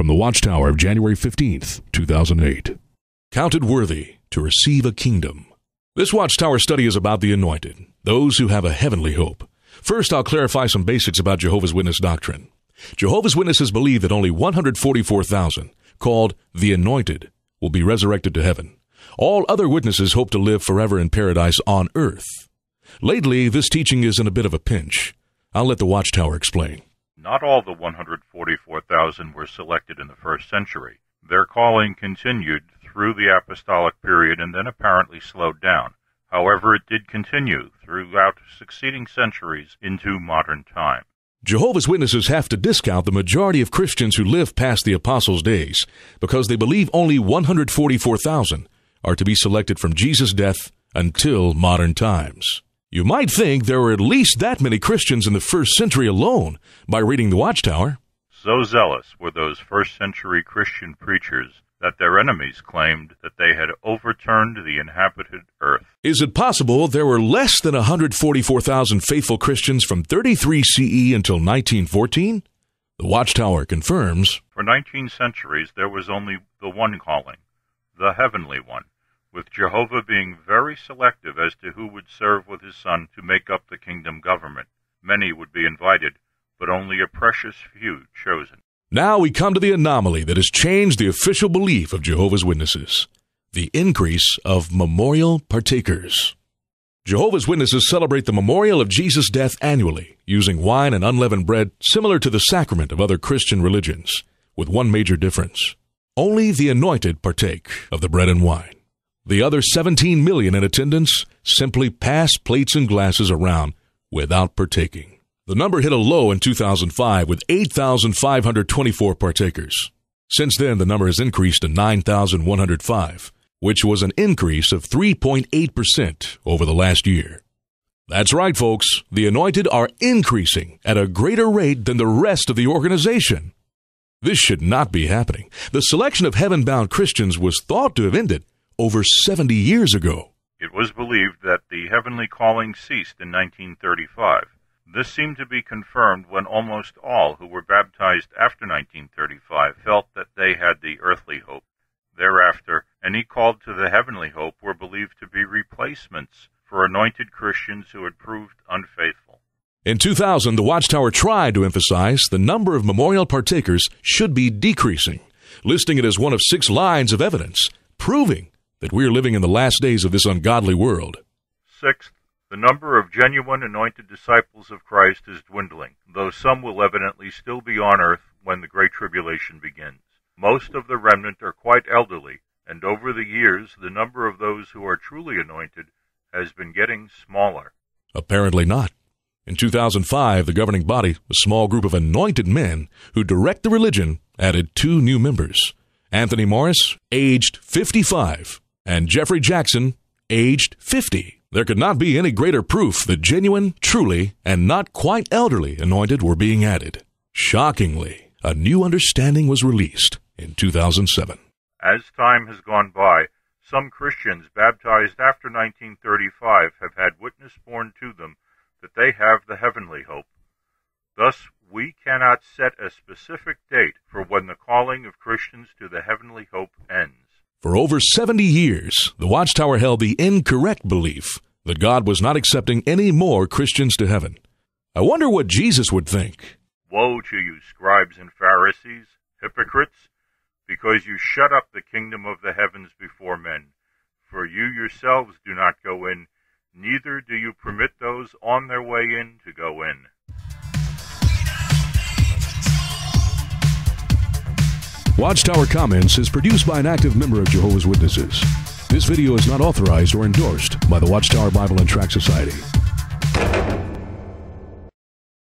from the Watchtower of January 15th, 2008. Counted worthy to receive a kingdom. This Watchtower study is about the anointed, those who have a heavenly hope. First, I'll clarify some basics about Jehovah's Witness doctrine. Jehovah's Witnesses believe that only 144,000, called the anointed, will be resurrected to heaven. All other witnesses hope to live forever in paradise on earth. Lately, this teaching is in a bit of a pinch. I'll let the Watchtower explain. Not all the 144,000 were selected in the first century. Their calling continued through the apostolic period and then apparently slowed down. However, it did continue throughout succeeding centuries into modern time. Jehovah's Witnesses have to discount the majority of Christians who live past the apostles' days because they believe only 144,000 are to be selected from Jesus' death until modern times. You might think there were at least that many Christians in the first century alone by reading the Watchtower. So zealous were those first-century Christian preachers that their enemies claimed that they had overturned the inhabited earth. Is it possible there were less than 144,000 faithful Christians from 33 CE until 1914? The Watchtower confirms. For 19 centuries, there was only the one calling, the heavenly one, with Jehovah being very selective as to who would serve with his Son to make up the kingdom government. Many would be invited, but only a precious few chosen. Now we come to the anomaly that has changed the official belief of Jehovah's Witnesses, the increase of memorial partakers. Jehovah's Witnesses celebrate the memorial of Jesus' death annually, using wine and unleavened bread similar to the sacrament of other Christian religions, with one major difference. Only the anointed partake of the bread and wine. The other 17 million in attendance simply pass plates and glasses around without partaking. The number hit a low in 2005 with 8,524 partakers. Since then, the number has increased to 9,105, which was an increase of 3.8% over the last year. That's right, folks. The anointed are increasing at a greater rate than the rest of the organization. This should not be happening. The selection of heaven-bound Christians was thought to have ended over 70 years ago. It was believed that the heavenly calling ceased in 1935. This seemed to be confirmed when almost all who were baptized after 1935 felt that they had the earthly hope. Thereafter, any called to the heavenly hope were believed to be replacements for anointed Christians who had proved unfaithful. In 2000, the Watchtower tried to emphasize the number of memorial partakers should be decreasing, listing it as one of 6 lines of evidence, proving that we are living in the last days of this ungodly world. Sixth, the number of genuine anointed disciples of Christ is dwindling, though some will evidently still be on earth when the Great Tribulation begins. Most of the remnant are quite elderly, and over the years the number of those who are truly anointed has been getting smaller. Apparently not. In 2005, the governing body, a small group of anointed men who direct the religion, added 2 new members. Anthony Morris, aged 55, and Jeffrey Jackson, aged 50. There could not be any greater proof that genuine, truly, and not quite elderly anointed were being added. Shockingly, a new understanding was released in 2007. As time has gone by, some Christians baptized after 1935 have had witness borne to them that they have the heavenly hope. Thus, we cannot set a specific date for when the calling of Christians to the heavenly hope ends. For over 70 years, the Watchtower held the incorrect belief that God was not accepting any more Christians to heaven. I wonder what Jesus would think. Woe to you, scribes and Pharisees, hypocrites, because you shut up the kingdom of the heavens before men. For you yourselves do not go in, neither do you permit those on their way in to go in. Watchtower Comments is produced by an active member of Jehovah's Witnesses. This video is not authorized or endorsed by the Watchtower Bible and Tract Society.